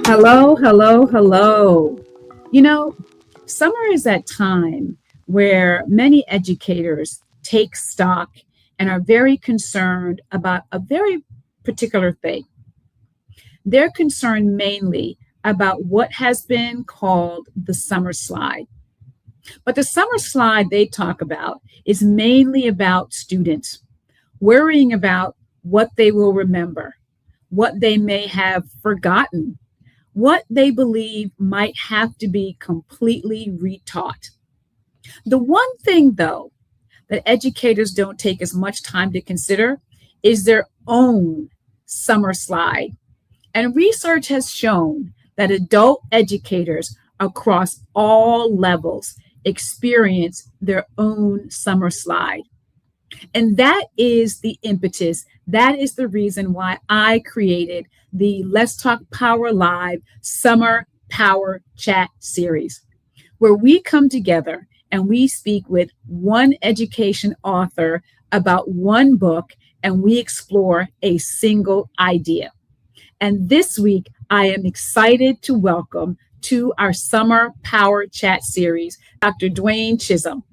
Hello, hello, hello. You know, summer is that time where many educators take stock and are very concerned about a very particular thing. They're concerned mainly about what has been called the summer slide. But the summer slide they talk about is mainly about students worrying about what they will remember, what they may have forgotten, what they believe might have to be completely retaught. The one thing, though, that educators don't take as much time to consider is their own summer slide. And research has shown that adult educators across all levels experience their own summer slide. And that is the impetus. That is the reason why I created the Let's Talk Power Live Summer Power Chat series, where we come together and we speak with one education author about one book and we explore a single idea. And this week, I am excited to welcome to our Summer Power Chat series, Dr. Dwayne Chism.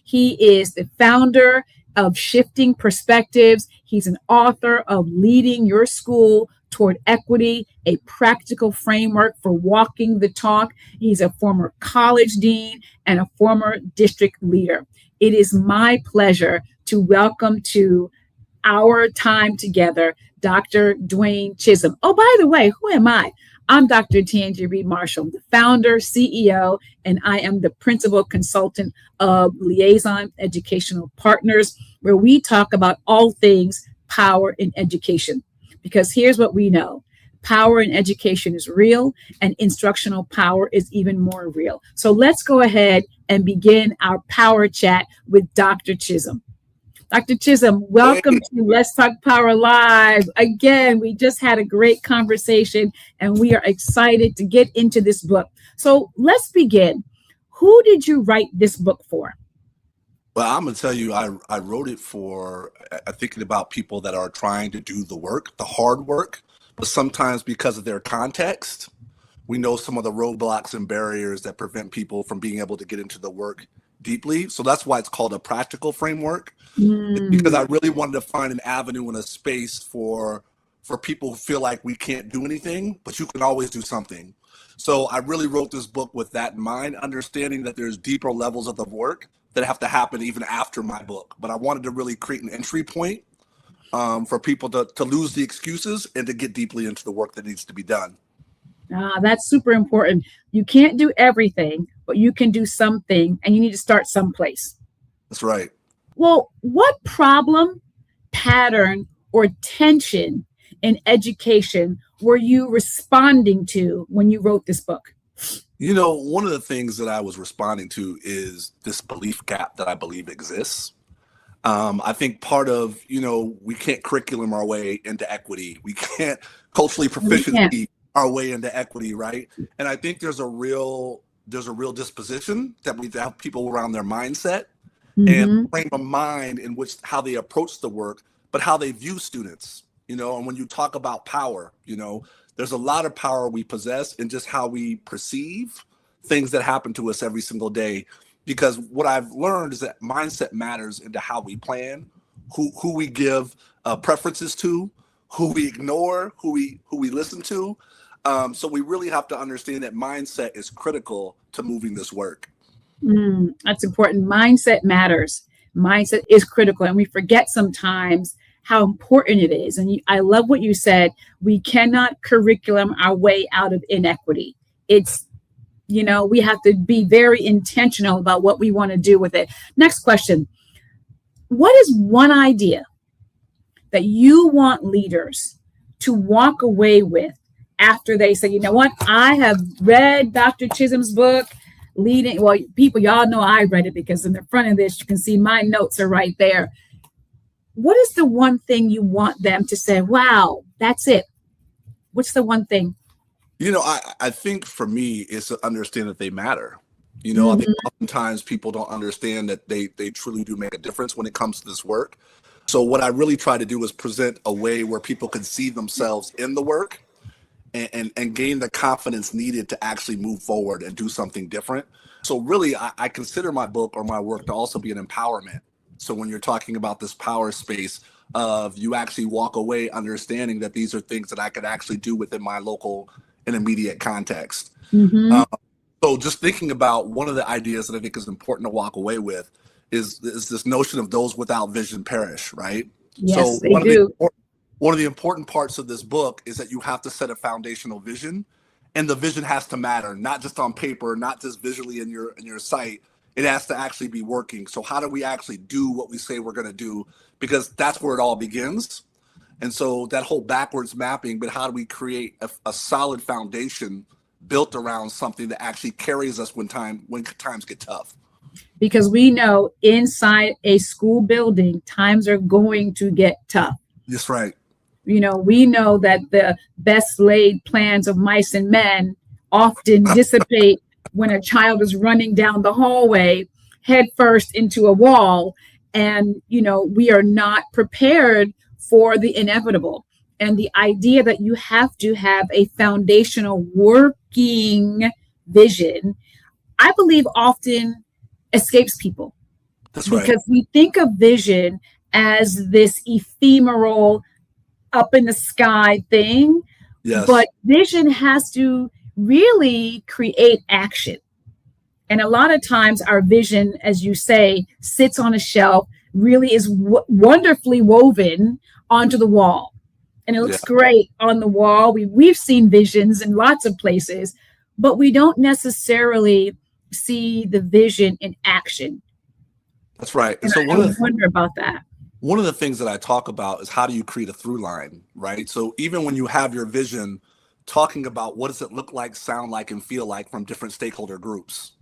He is the founder of Shifting Perspectives. He's an author of Leading Your School Toward Equity, a practical framework for walking the talk. He's a former college dean and a former district leader. It is my pleasure to welcome to our time together, Dr. Dwayne Chism. Oh, by the way, who am I? I'm Dr. Tangi Reed Marshall, the founder, CEO, and I am the principal consultant of Liaison Educational Partners, where we talk about all things power in education. Because here's what we know. Power in education is real, and instructional power is even more real. So let's go ahead and begin our power chat with Dr. Chism. Dr. Chism, welcome to Let's Talk Power Live. Again, we just had a great conversation and we are excited to get into this book. So let's begin. Who did you write this book for? Well, I'm going to tell you, I wrote it for thinking about people that are trying to do the work, the hard work, but sometimes because of their context, we know some of the roadblocks and barriers that prevent people from being able to get into the work deeply. So that's why it's called a practical framework. Because I really wanted to find an avenue and a space for people who feel like we can't do anything, but you can always do something. So I really wrote this book with that in mind, understanding that there's deeper levels of the work that have to happen even after my book. But I wanted to really create an entry point for people to lose the excuses and to get deeply into the work that needs to be done. That's super important. You can't do everything, but you can do something, and you need to start someplace. That's right. Well, what problem, pattern, or tension in education were you responding to when you wrote this book? You know, one of the things that I was responding to is this belief gap that I believe exists. I think part of, we can't curriculum our way into equity. We can't culturally proficiency our way into equity, right? And I think there's a real disposition that we need to have people around their mindset and frame of mind in which how they approach the work, but how they view students, and when you talk about power, there's a lot of power we possess in just how we perceive things that happen to us every single day. Because what I've learned is that mindset matters into how we plan, who we give preferences to, who we ignore, who we listen to. So we really have to understand that mindset is critical to moving this work. That's important. Mindset matters. Mindset is critical. And we forget sometimes how important it is. And I love what you said. We cannot curriculum our way out of inequity. It's, we have to be very intentional about what we want to do with it. Next question. What is one idea that you want leaders to walk away with after they say, you know what, I have read Dr. Chism's book, Leading, well, people, y'all know I read it because in the front of this, you can see my notes are right there. What is the one thing you want them to say, wow, that's it? What's the one thing? I think for me, it's to understand that they matter. I think oftentimes people don't understand that they truly do make a difference when it comes to this work. So what I really try to do is present a way where people can see themselves in the work and gain the confidence needed to actually move forward and do something different. So really, I consider my book or my work to also be an empowerment. So when you're talking about this power space of you actually walk away understanding that these are things that I could actually do within my local and immediate context. Mm-hmm. So just thinking about one of the ideas that I think is important to walk away with is this notion of those without vision perish, right? Yes, So they do. one of the important parts of this book is that you have to set a foundational vision, and the vision has to matter, not just on paper, not just visually in your site. It has to actually be working. So how do we actually do what we say we're going to do? Because that's where it all begins. And so that whole backwards mapping, but how do we create a solid foundation built around something that actually carries us when times get tough? Because we know inside a school building, times are going to get tough. That's right. You know, we know that the best laid plans of mice and men often dissipate when a child is running down the hallway head first into a wall. And, you know, we are not prepared for the inevitable. And the idea that you have to have a foundational working vision, I believe often escapes people. That's right. Because we think of vision as this ephemeral, up in the sky thing. Yes. But vision has to really create action. And a lot of times our vision, as you say, sits on a shelf, really is wonderfully woven onto the wall. And it looks great on the wall. We've seen visions in lots of places, but we don't necessarily see the vision in action. That's right. And so I wonder about that. One of the things that I talk about is how do you create a through line, right? So even when you have your vision, talking about what does it look like, sound like, and feel like from different stakeholder groups.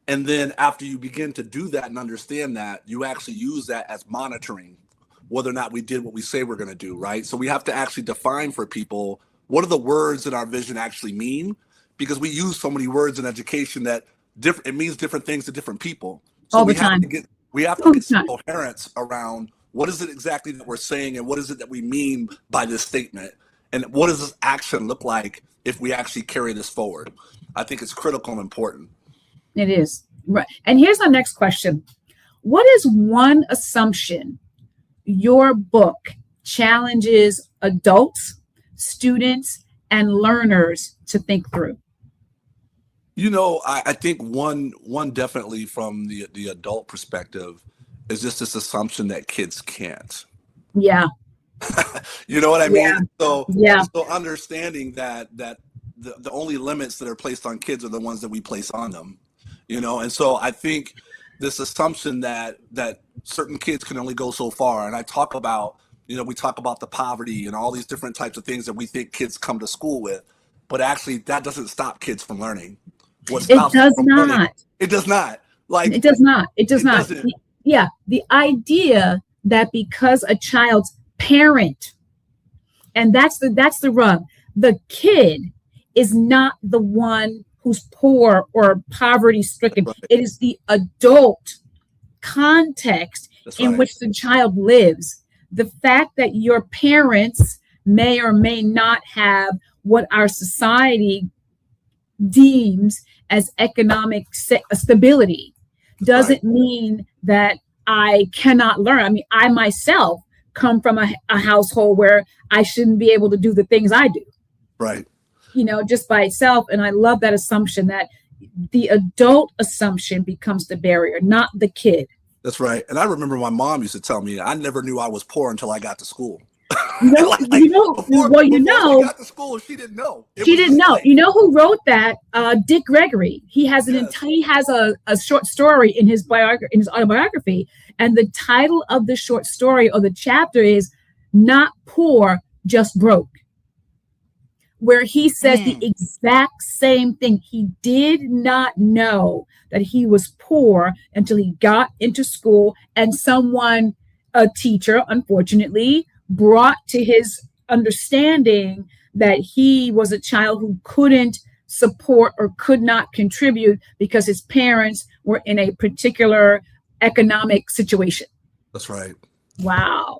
And then after you begin to do that and understand that, you actually use that as monitoring whether or not we did what we say we're going to do, right? So we have to actually define for people what are the words that our vision actually mean, because we use so many words in education that it means different things to different people. So all the time. We have to get some coherence around what is it exactly that we're saying and what is it that we mean by this statement, and what does this action look like if we actually carry this forward? I think it's critical and important. It is. Right. And here's our next question. What is one assumption your book challenges adults, students, and learners to think through? You know, I think one definitely from the adult perspective is just this assumption that kids can't. Yeah. You know what I mean? Yeah. So understanding that the only limits that are placed on kids are the ones that we place on them, you know? And so I think this assumption that certain kids can only go so far. And I talk about, you know, we talk about the poverty and all these different types of things that we think kids come to school with, but actually that doesn't stop kids from learning. It does not. It does not. Like it does not. It does not. Doesn't. Yeah. The idea that because a child's parent, and that's the rub, the kid is not the one who's poor or poverty stricken. Right. It is the adult context in which the child lives. The fact that your parents may or may not have what our society deems as economic stability doesn't mean that I cannot learn. I mean, I myself come from a household where I shouldn't be able to do the things I do. Right. You know, just by itself. And I love that assumption that the adult assumption becomes the barrier, not the kid. That's right. And I remember my mom used to tell me, I never knew I was poor until I got to school. Before I got to school, she didn't know. She didn't know. You know who wrote that? Dick Gregory. He has a short story in his autobiography, and the title of the short story or the chapter is "Not Poor, Just Broke," where he says the exact same thing. He did not know that he was poor until he got into school, and a teacher, unfortunately, brought to his understanding that he was a child who couldn't support or could not contribute because his parents were in a particular economic situation. That's right. Wow.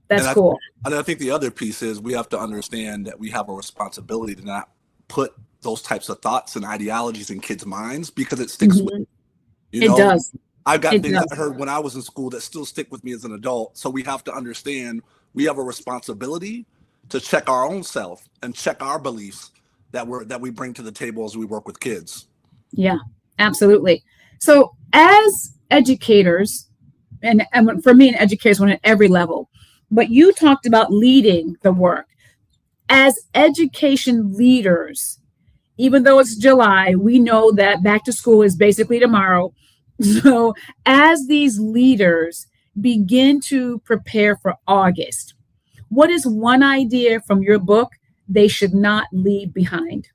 That's And cool. I think the other piece is we have to understand that we have a responsibility to not put those types of thoughts and ideologies in kids' minds because it sticks with, Mhm. you It know, does. I've got It things does. I heard when I was in school that still stick with me as an adult. So we have to understand we have a responsibility to check our own self and check our beliefs that we bring to the table as we work with kids. Yeah, absolutely. So as educators, and for me, an educator is one at every level, but you talked about leading the work. As education leaders, even though it's July, we know that back to school is basically tomorrow. So, as these leaders begin to prepare for August, what is one idea from your book they should not leave behind?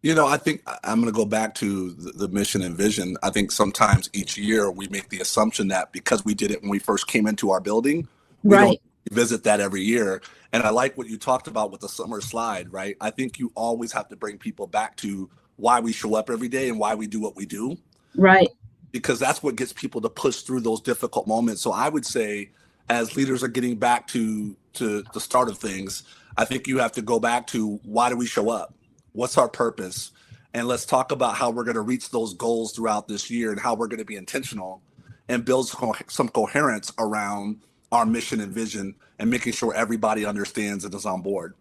I think I'm going to go back to the mission and vision. I think sometimes each year we make the assumption that because we did it when we first came into our building, we don't Right, visit that every year. And I like what you talked about with the summer slide, right? I think you always have to bring people back to why we show up every day and why we do what we do, right, because that's what gets people to push through those difficult moments. So I would say, as leaders are getting back to the start of things, I think you have to go back to why do we show up? What's our purpose? And let's talk about how we're going to reach those goals throughout this year and how we're going to be intentional and build some coherence around our mission and vision and making sure everybody understands and is on board.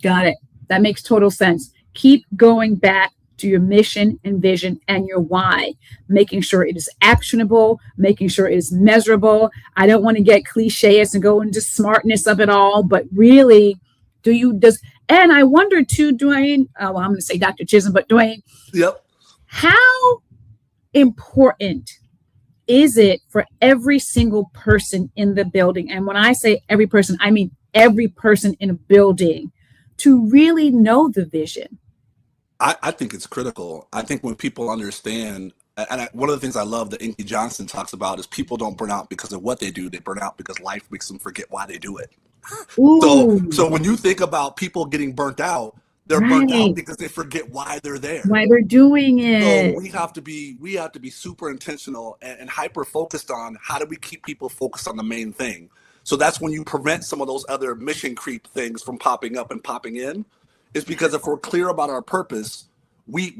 got it. That makes total sense. Keep going back to your mission and vision and your why, making sure it is actionable, making sure it is measurable. I don't want to get cliches and go into smartness of it all, but really, and I wonder too, Dwayne, well, I'm going to say Dr. Chisholm, but Dwayne, Yep. how important is it for every single person in the building? And when I say every person, I mean every person in a building to really know the vision. I think it's critical. I think when people understand, one of the things I love that Inky Johnson talks about is people don't burn out because of what they do. They burn out because life makes them forget why they do it. Ooh, So when you think about people getting burnt out, they're burnt out right. because they forget why they're there. Why they're doing So it. we have to be super intentional and hyper focused on how do we keep people focused on the main thing. So that's when you prevent some of those other mission creep things from popping up and popping in. Is because if we're clear about our purpose, we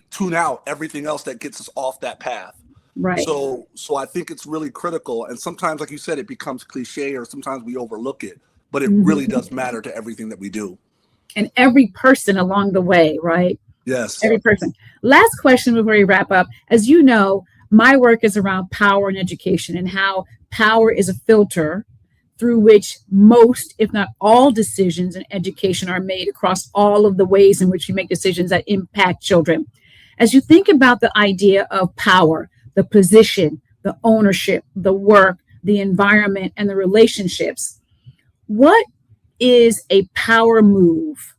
tune out everything else that gets us off that path. Right. So I think it's really critical. And sometimes, like you said, it becomes cliche or sometimes we overlook it, but it really Mhm. does matter to everything that we do. And every person along the way, right? Yes. Every person. Last question before we wrap up. As you know, my work is around power and education and how power is a filter through which most, if not all, decisions in education are made across all of the ways in which we make decisions that impact children. As you think about the idea of power, the position, the ownership, the work, the environment, and the relationships, what is a power move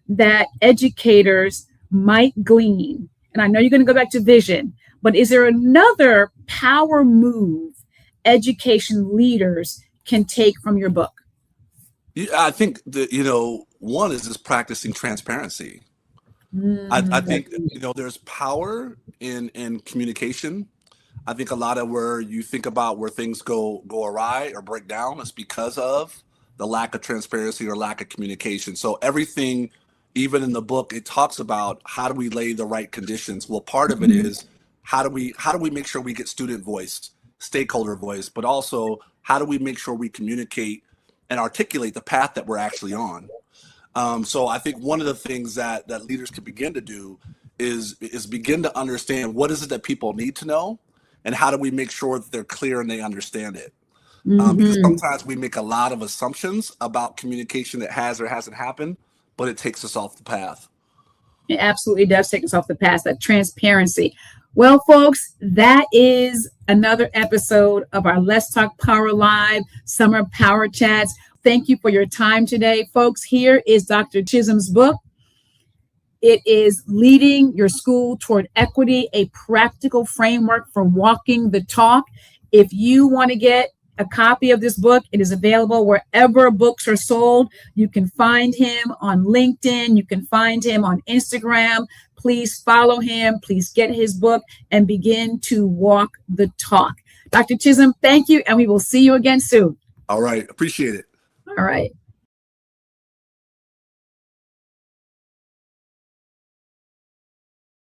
that educators might glean? And I know you're going to go back to vision, but is there another power move education leaders can take from your book? I think that, one is just practicing transparency. I That's think, there's power in communication. I think a lot of where you think about where things go awry or break down is because of the lack of transparency or lack of communication. So everything, even in the book, it talks about how do we lay the right conditions. Well, part of it is how do we make sure we get student voice, stakeholder voice, but also how do we make sure we communicate and articulate the path that we're actually on. So I think one of the things that leaders can begin to do is begin to understand what is it that people need to know, and how do we make sure that they're clear and they understand it. Because Mm-hmm. sometimes we make a lot of assumptions about communication that has or hasn't happened, but it takes us off the path. It absolutely does take us off the path, that transparency. Well, folks, that is another episode of our Let's Talk Power Live Summer Power Chats. Thank you for your time today, folks. Here is Dr. Chisholm's book. It is Leading Your School Toward Equity, a practical framework for walking the talk. If you want to get a copy of this book, it is available wherever books are sold. You can find him on LinkedIn. You can find him on Instagram. Please follow him. Please get his book and begin to walk the talk. Dr. Chisholm, thank you, and we will see you again soon. All right. Appreciate it. All right.